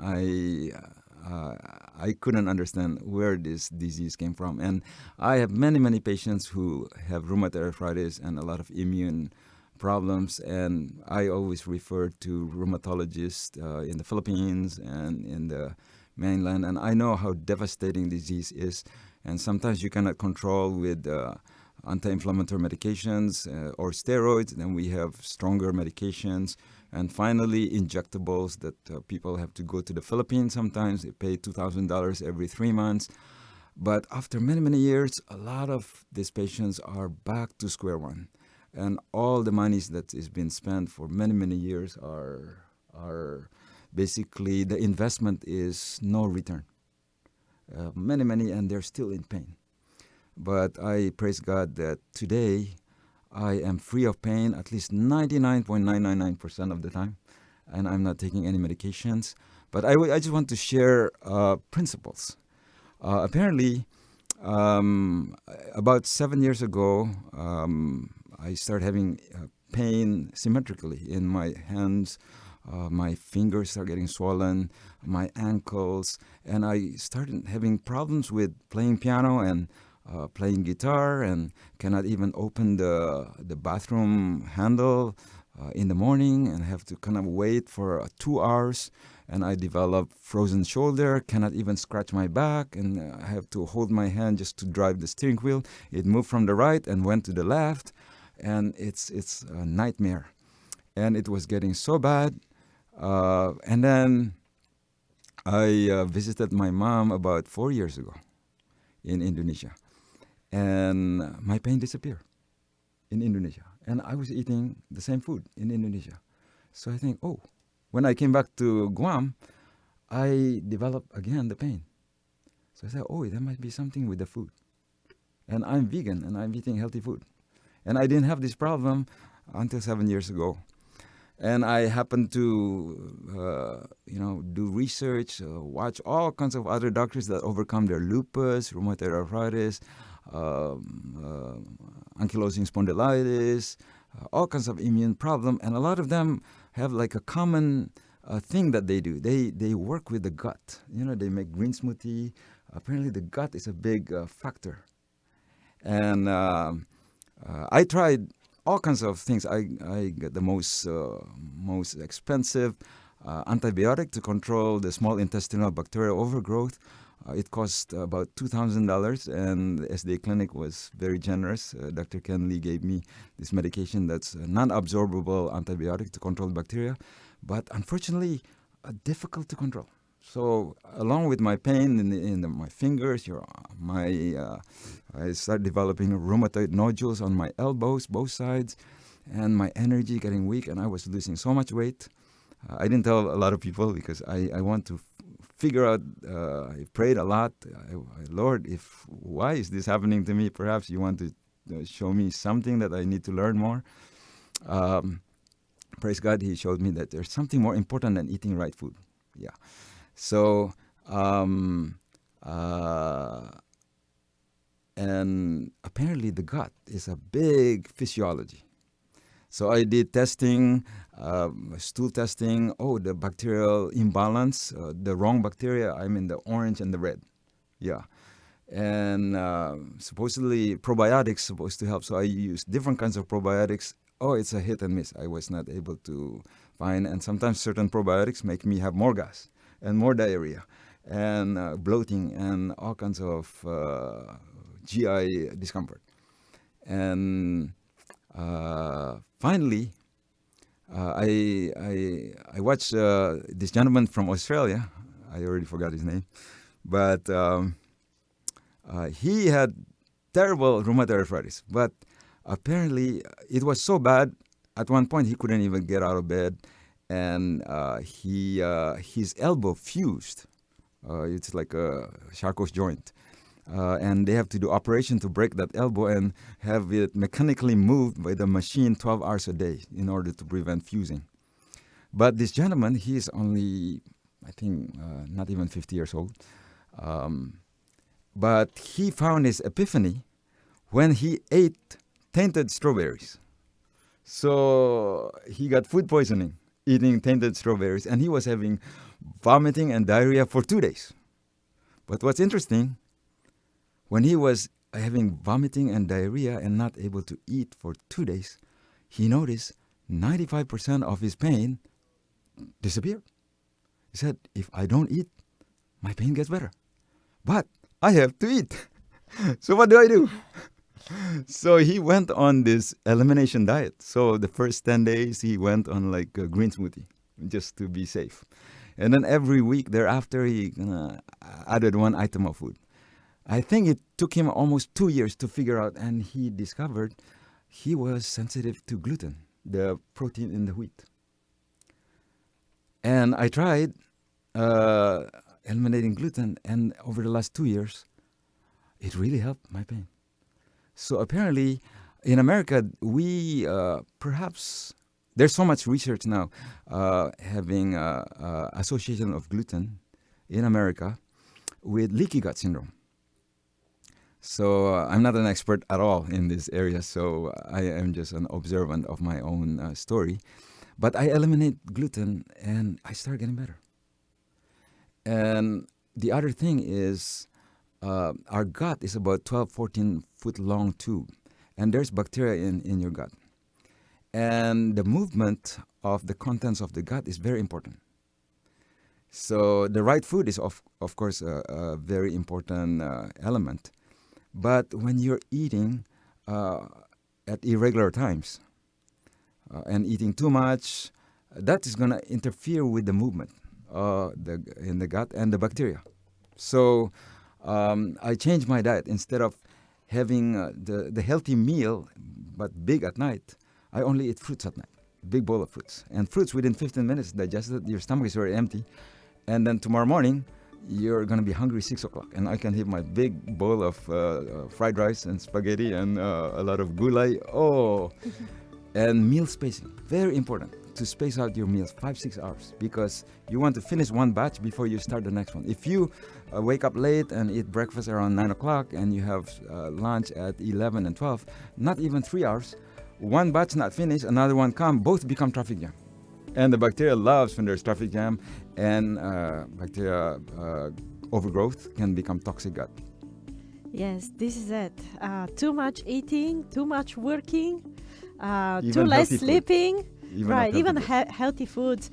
I couldn't understand where this disease came from. And I have many patients who have rheumatoid arthritis and a lot of immune problems. And I always refer to rheumatologists in the Philippines and in the mainland. And I know how devastating disease is. And sometimes you cannot control with anti-inflammatory medications or steroids. Then we have stronger medications. And finally, injectables that people have to go to the Philippines sometimes. They pay $2,000 every 3 months. But after many years, a lot of these patients are back to square one. And all the monies that is been spent for many years are basically the investment is no return. Many, and they're still in pain. But I praise God that today I am free of pain at least 99.999% of the time, and I'm not taking any medications. But I just want to share principles. Apparently, about 7 years ago, I started having pain symmetrically in my hands. My fingers start getting swollen, my ankles, and I started having problems with playing piano and playing guitar, and cannot even open the bathroom handle in the morning, and have to kind of wait for 2 hours. And I developed frozen shoulder, cannot even scratch my back, and I have to hold my hand just to drive the steering wheel. It moved from the right and went to the left, and it's a nightmare. And it was getting so bad. And then I visited my mom about 4 years ago in Indonesia. And my pain disappeared in Indonesia. And I was eating the same food in Indonesia. So I think, when I came back to Guam, I developed again the pain. So I said, there might be something with the food. And I'm vegan and I'm eating healthy food. And I didn't have this problem until 7 years ago. And I happened to, do research, watch all kinds of other doctors that overcome their lupus, rheumatoid arthritis, ankylosing spondylitis, all kinds of immune problems. And a lot of them have like a common thing that they do. They work with the gut. They make green smoothie. Apparently the gut is a big factor. And I tried all kinds of things. I got the most expensive antibiotic to control the small intestinal bacterial overgrowth. It cost about $2,000, and the SDA clinic was very generous. Dr. Ken Lee gave me this medication that's a non-absorbable antibiotic to control bacteria, but unfortunately difficult to control. So along with my pain in my fingers, I started developing rheumatoid nodules on my elbows, both sides, and my energy getting weak, and I was losing so much weight. I didn't tell a lot of people because I want to figure out. I prayed a lot. Lord, why is this happening to me? Perhaps you want to show me something that I need to learn more. Praise God, He showed me that there's something more important than eating right food. Yeah. So, and apparently the gut is a big physiology. So I did testing, stool testing. The bacterial imbalance, the wrong bacteria. I'm in the orange and the red. Yeah. And supposedly probiotics supposed to help. So I used different kinds of probiotics. It's a hit and miss. I was not able to fine. And sometimes certain probiotics make me have more gas and more diarrhea and bloating and all kinds of GI discomfort. And finally, I watched this gentleman from Australia. I already forgot his name, but he had terrible rheumatoid arthritis. But apparently, it was so bad. At one point, he couldn't even get out of bed, and his elbow fused. It's like a Charcot's joint. And they have to do operation to break that elbow and have it mechanically moved by the machine 12 hours a day in order to prevent fusing. But this gentleman, he is only, I think, not even 50 years old. But he found his epiphany when he ate tainted strawberries. So he got food poisoning eating tainted strawberries, and he was having vomiting and diarrhea for 2 days. But what's interesting, when he was having vomiting and diarrhea and not able to eat for 2 days, he noticed 95% of his pain disappeared. He said, if I don't eat, my pain gets better. But I have to eat. So what do? So he went on this elimination diet. So the first 10 days, he went on like a green smoothie just to be safe. And then every week thereafter, he added one item of food. I think it took him almost 2 years to figure out, and he discovered he was sensitive to gluten, the protein in the wheat. And I tried eliminating gluten, and over the last 2 years, it really helped my pain. So apparently, in America, we perhaps, there's so much research now having association of gluten in America with leaky gut syndrome. So I'm not an expert at all in this area, so I am just an observant of my own story. But I eliminate gluten, and I start getting better. And the other thing is, our gut is about 12, 14 foot long tube, and there's bacteria in your gut. And the movement of the contents of the gut is very important. So the right food is, of course, a very important element. But when you're eating at irregular times and eating too much, that is going to interfere with the movement in the gut and the bacteria. So I changed my diet. Instead of having the healthy meal, but big at night, I only eat fruits at night, big bowl of fruits. And fruits within 15 minutes digested, your stomach is already empty. And then tomorrow morning, you're going to be hungry 6 o'clock. And I can have my big bowl of fried rice and spaghetti and a lot of gulai. Oh, and meal spacing, very important. To space out your meals 5-6 hours, because you want to finish one batch before you start the next one. If you wake up late and eat breakfast around 9 o'clock and you have lunch at 11 and 12, not even 3 hours, one batch not finished, another one come, both become traffic jam. And the bacteria loves when there's traffic jam, and bacteria overgrowth can become toxic gut. Yes, this is it. Too much eating, too much working, too Even less healthy food. sleeping. Even Even healthy healthy foods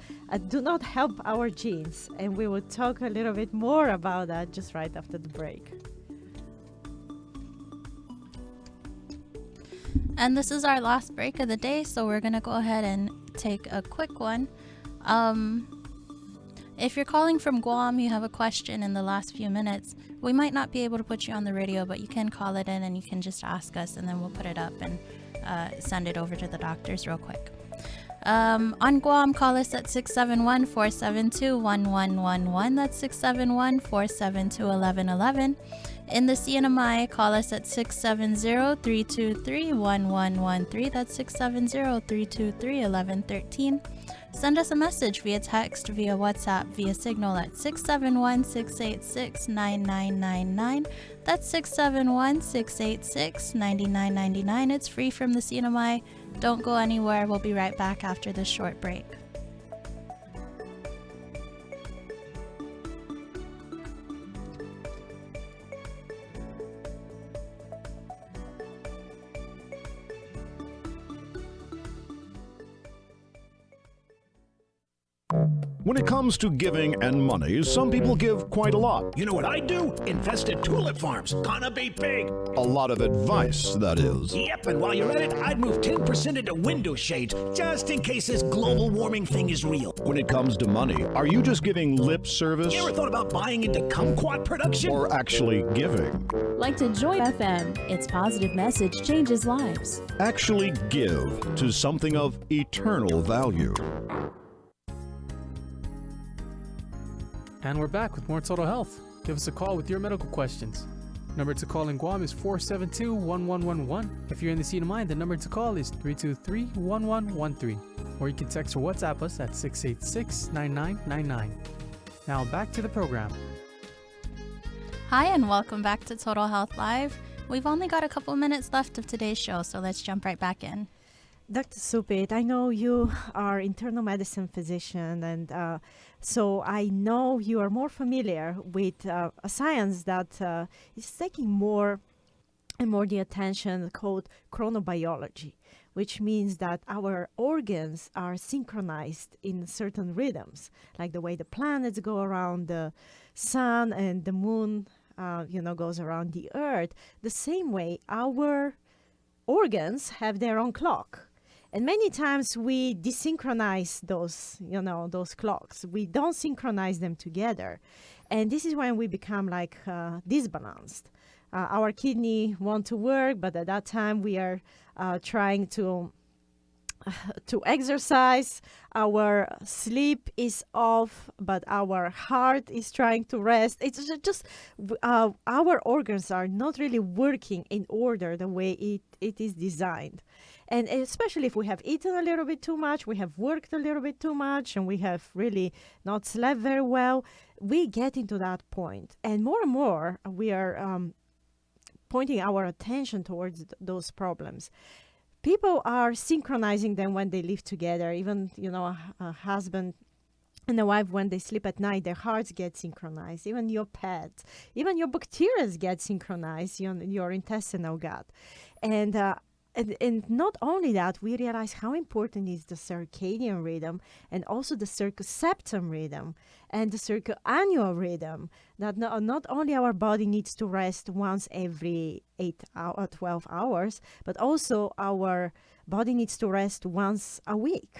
do not help our genes. And we will talk a little bit more about that just right after the break. And this is our last break of the day, so we're going to go ahead and take a quick one. If you're calling from Guam, you have a question in the last few minutes, we might not be able to put you on the radio, but you can call it in and you can just ask us, and then we'll put it up and send it over to the doctors real quick. On Guam, call us at 671-472-1111. That's 671-472-1111. In the CNMI, call us at 670-323-1113. That's 670-323-1113. Send us a message via text, via WhatsApp, via Signal at 671-686-9999. That's 671-686-9999. It's free from the CNMI. Don't go anywhere. We'll be right back after this short break. When it comes to giving and money, some people give quite a lot. You know what I'd do? Invest in tulip farms. Gonna be big. A lot of advice, that is. Yep, and while you're at it, I'd move 10% into window shades, just in case this global warming thing is real. When it comes to money, are you just giving lip service? You ever thought about buying into kumquat production? Or actually giving? Like to join FM. Its positive message changes lives. Actually give to something of eternal value. And we're back with more Total Health. Give us a call with your medical questions. Number to call in Guam is 472-1111. If you're in the CNMI, the number to call is 323-1113. Or you can text or WhatsApp us at 686-9999. Now back to the program. Hi, and welcome back to Total Health Live. We've only got a couple minutes left of today's show, so let's jump right back in. Dr. Supit, I know you are internal medicine physician, and so I know you are more familiar with a science that is taking more and more the attention called chronobiology, which means that our organs are synchronized in certain rhythms, like the way the planets go around the sun and the moon, goes around the earth. The same way our organs have their own clock. And many times we desynchronize those clocks. We don't synchronize them together. And this is when we become like disbalanced. Our kidney want to work, but at that time we are trying to exercise. Our sleep is off, but our heart is trying to rest. It's just our organs are not really working in order the way it is designed. And especially if we have eaten a little bit too much, we have worked a little bit too much, and we have really not slept very well, we get into that point. And more, we are pointing our attention towards those problems. People are synchronizing them when they live together. Even, a husband and a wife, when they sleep at night, their hearts get synchronized. Even your pets, even your bacteria get synchronized, your intestinal gut. And not only that, we realize how important is the circadian rhythm and also the circumseptum rhythm and the circannual rhythm, that not only our body needs to rest once every 12 hours, but also our body needs to rest once a week.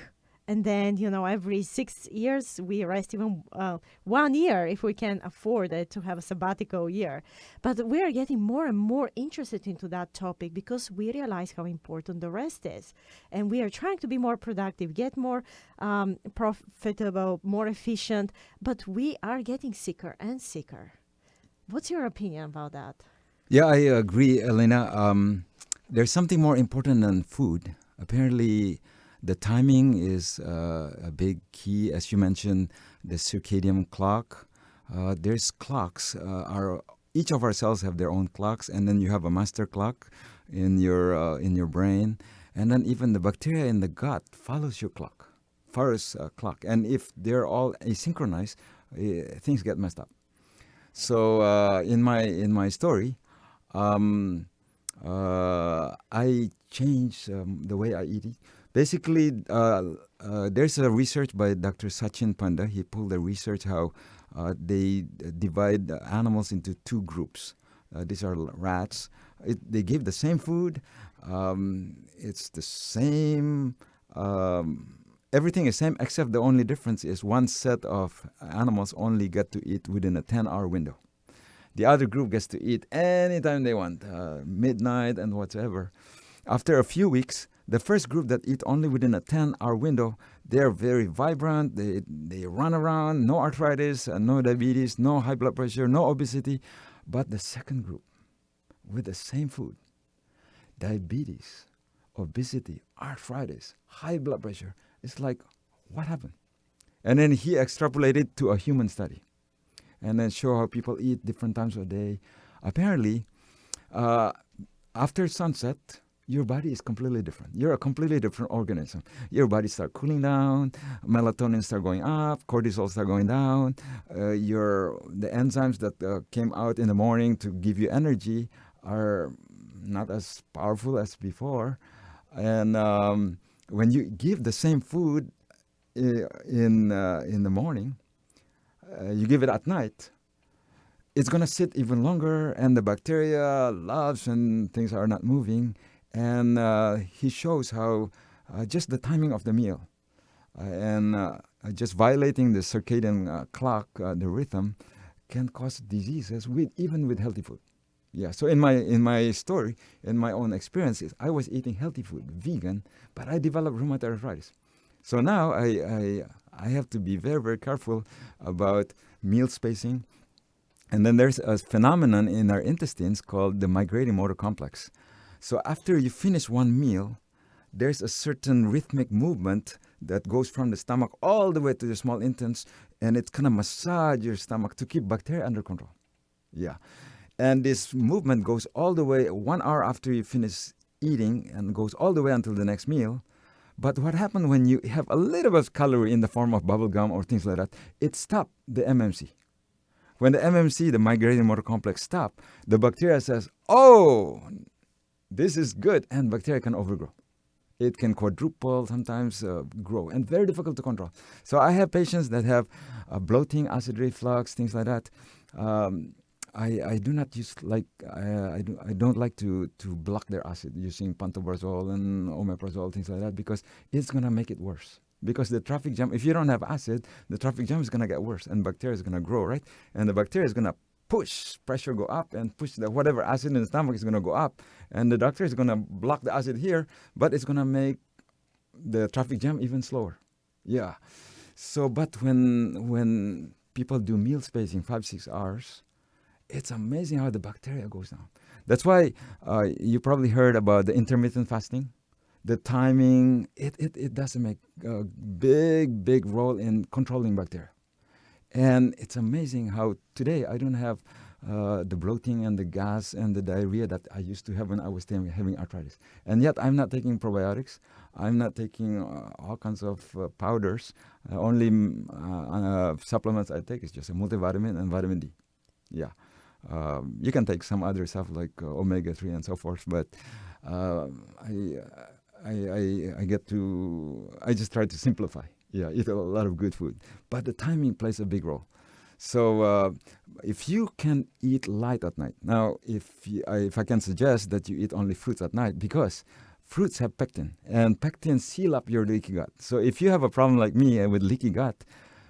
And then, every 6 years, we rest even 1 year if we can afford it to have a sabbatical year. But we are getting more and more interested into that topic because we realize how important the rest is. And we are trying to be more productive, get more profitable, more efficient, but we are getting sicker and sicker. What's your opinion about that? Yeah, I agree, Elena. There's something more important than food. Apparently, the timing is a big key. As you mentioned, the circadian clock. There's clocks. Each of our cells have their own clocks, and then you have a master clock in your brain, and then even the bacteria in the gut follows your clock, clock. And if they're all asynchronized, things get messed up. So in my story, I changed the way I eat. Basically, there's a research by Dr. Sachin Panda. He pulled the research how they divide animals into two groups. These are rats. They give the same food. It's the same. Everything is same, except the only difference is one set of animals only get to eat within a 10-hour window. The other group gets to eat anytime they want, midnight and whatever. After a few weeks, the first group that eat only within a 10-hour window, they're very vibrant. They run around, no arthritis, no diabetes, no high blood pressure, no obesity. But the second group, with the same food, diabetes, obesity, arthritis, high blood pressure, it's like, what happened? And then he extrapolated to a human study and then show how people eat different times of day. Apparently, after sunset, your body is completely different. You're a completely different organism. Your body starts cooling down, melatonin start going up, cortisol start going down. The enzymes that came out in the morning to give you energy are not as powerful as before. And when you give the same food, in the morning, you give it at night, it's going to sit even longer, and the bacteria loves when things are not moving. And he shows how just the timing of the meal and just violating the circadian clock, the rhythm, can cause diseases even with healthy food. Yeah. So in my story, in my own experiences, I was eating healthy food, vegan, but I developed rheumatoid arthritis. So now I have to be very, very careful about meal spacing. And then there's a phenomenon in our intestines called the migrating motor complex. So after you finish one meal, there's a certain rhythmic movement that goes from the stomach all the way to the small intestines, and it's going to massage your stomach to keep bacteria under control. Yeah. And this movement goes all the way 1 hour after you finish eating and goes all the way until the next meal. But what happens when you have a little bit of calorie in the form of bubble gum or things like that, it stops the MMC. When the MMC, the migrating motor complex, stop, the bacteria says, oh, this is good, and bacteria can overgrow. It can quadruple, sometimes grow, and very difficult to control. So I have patients that have bloating, acid reflux, things like that. I do not use I don't like to block their acid using pantobrazole and omeprazole, things like that, because it's going to make it worse. Because the traffic jam, if you don't have acid, the traffic jam is going to get worse, and bacteria is going to grow, right? And the bacteria is going to push, pressure go up, and push the whatever acid in the stomach is going to go up. And the doctor is going to block the acid here, but it's going to make the traffic jam even slower. Yeah. So, but when people do meal spacing 5-6 hours, it's amazing how the bacteria goes down. That's why you probably heard about the intermittent fasting. The timing, it does make a big role in controlling bacteria. And it's amazing how today I don't have the bloating and the gas and the diarrhea that I used to have when I was having arthritis. And yet I'm not taking probiotics. I'm not taking all kinds of powders. Only supplements I take is just a multivitamin and vitamin D. Yeah. You can take some other stuff like omega-3 and so forth, but I just try to simplify. Yeah, eat a lot of good food. But the timing plays a big role. So if you can eat light at night. Now, if I can suggest that you eat only fruits at night, because fruits have pectin, and pectin seal up your leaky gut. So if you have a problem like me with leaky gut,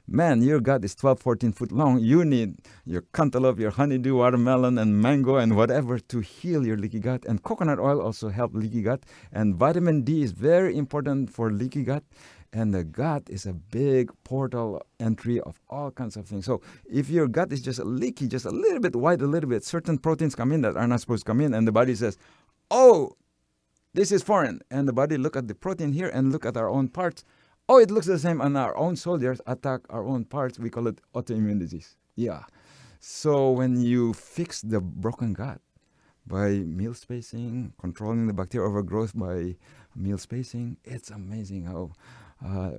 man, your gut is 12, 14 foot long. You need your cantaloupe, your honeydew, watermelon, and mango, and whatever to heal your leaky gut. And coconut oil also helps leaky gut. And vitamin D is very important for leaky gut. And the gut is a big portal entry of all kinds of things. So if your gut is just leaky, just a little bit white, a little bit, certain proteins come in that are not supposed to come in. And the body says, oh, this is foreign. And the body look at the protein here and look at our own parts. Oh, it looks the same, and our own soldiers attack our own parts. We call it autoimmune disease. Yeah. So when you fix the broken gut by meal spacing, controlling the bacterial overgrowth by meal spacing, it's amazing how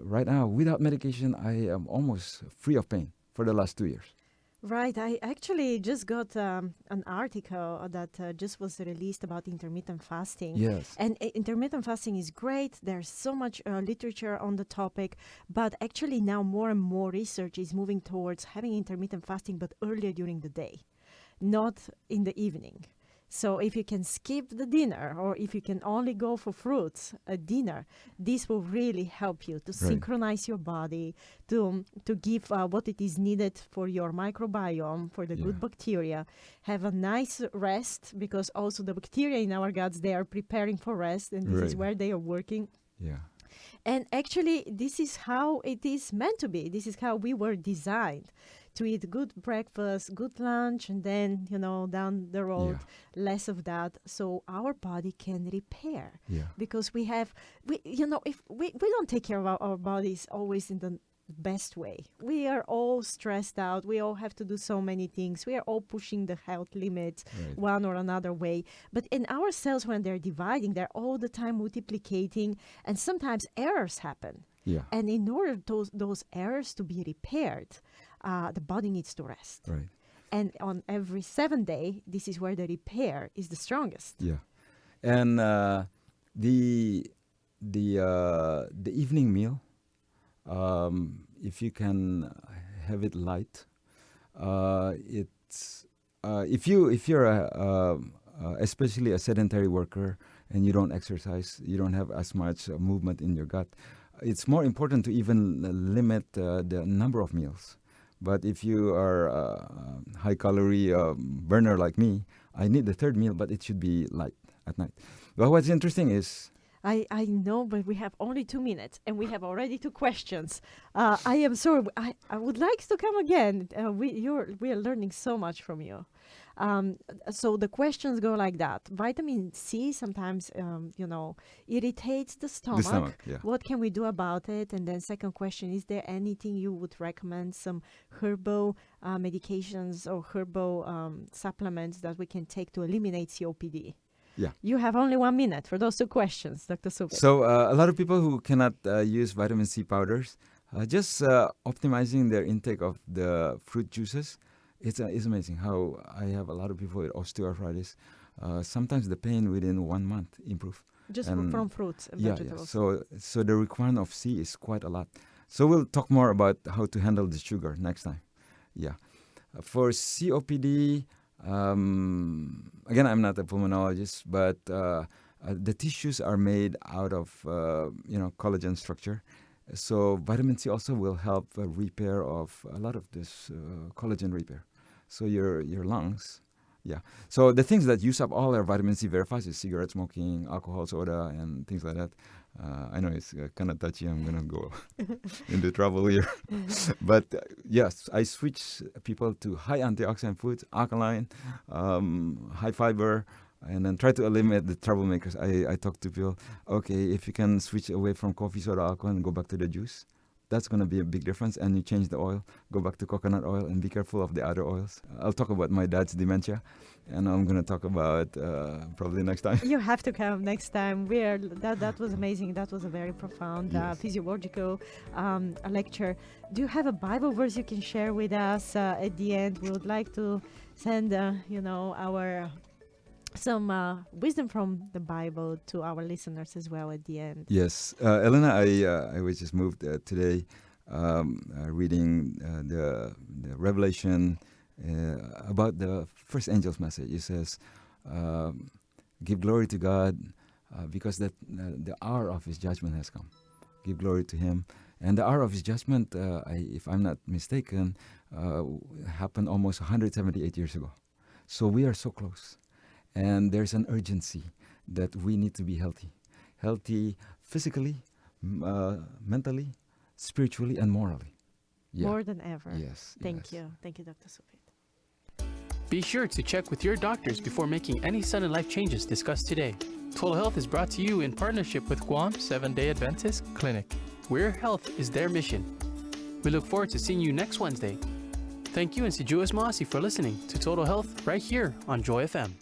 right now, without medication, I am almost free of pain for the last 2 years. Right. I actually just got an article that just was released about intermittent fasting. Yes. And intermittent fasting is great. There's so much literature on the topic. But actually now more and more research is moving towards having intermittent fasting, but earlier during the day, not in the evening. So if you can skip the dinner, or if you can only go for fruits at dinner, this will really help you to synchronize your body, to give what it is needed for your microbiome, for the good bacteria. Have a nice rest, because also the bacteria in our guts, they are preparing for rest, and this is where they are working. Yeah. And actually, this is how it is meant to be. This is how we were designed, to eat good breakfast, good lunch, and then, down the road, less of that, so our body can repair. Yeah. Because if we don't take care of our bodies always in the best way. We are all stressed out. We all have to do so many things. We are all pushing the health limits one or another way. But in our cells, when they're dividing, they're all the time multiplicating, and sometimes errors happen. Yeah. And in order those errors to be repaired, the body needs to rest. Right. And on every 7th day, this is where the repair is the strongest. Yeah. And the evening meal, If you can have it light, if you're especially a sedentary worker and you don't exercise, you don't have as much movement in your gut, it's more important to even limit the number of meals. But if you are a high-calorie burner like me, I need the third meal, but it should be light at night. But what's interesting is... I know, but we have only 2 minutes, and we have already 2 questions. I am sorry. I would like to come again. We are learning so much from you. So the questions go like that. Vitamin C sometimes, irritates the stomach. The stomach, yeah. What can we do about it? And then second question, is there anything you would recommend, some herbal medications or herbal supplements that we can take to eliminate COPD? Yeah. You have only 1 minute for those 2 questions, Dr. Supit. So a lot of people who cannot use vitamin C powders, just optimizing their intake of the fruit juices. It's amazing how I have a lot of people with osteoarthritis. Sometimes the pain within 1 month improve. Just from fruits and vegetables. Yeah. So the requirement of C is quite a lot. So we'll talk more about how to handle the sugar next time. Yeah. For COPD, again, I'm not a pulmonologist, but the tissues are made out of collagen structure. So vitamin C also will help repair of a lot of this collagen repair. So your lungs, yeah. So the things that use up all our vitamin C very fast is cigarette smoking, alcohol, soda, and things like that. I know it's kind of touchy. I'm gonna go into trouble here, but yes, I switch people to high antioxidant foods, alkaline, high fiber. And then try to eliminate the troublemakers. I talk to people, okay, if you can switch away from coffee, soda, alcohol, and go back to the juice, that's going to be a big difference. And you change the oil, go back to coconut oil, and be careful of the other oils. I'll talk about my dad's dementia, and I'm going to talk about probably next time. You have to come next time. That was amazing. That was a very profound physiological lecture. Do you have a Bible verse you can share with us at the end? We would like to send, our... some wisdom from the Bible to our listeners as well at the end. Yes. Elena, I was just moved today reading the Revelation about the first angel's message. It says, give glory to God because that the hour of his judgment has come. Give glory to him. And the hour of his judgment, if I'm not mistaken, happened almost 178 years ago. So we are so close. And there's an urgency that we need to be healthy. Healthy physically, mentally, spiritually, and morally. Yeah. More than ever. Yes. Thank you. Thank you, Dr. Supit. Be sure to check with your doctors before making any sudden life changes discussed today. Total Health is brought to you in partnership with Guam Seventh-day Adventist Clinic, where health is their mission. We look forward to seeing you next Wednesday. Thank you and si Juas Masi for listening to Total Health right here on Joy FM.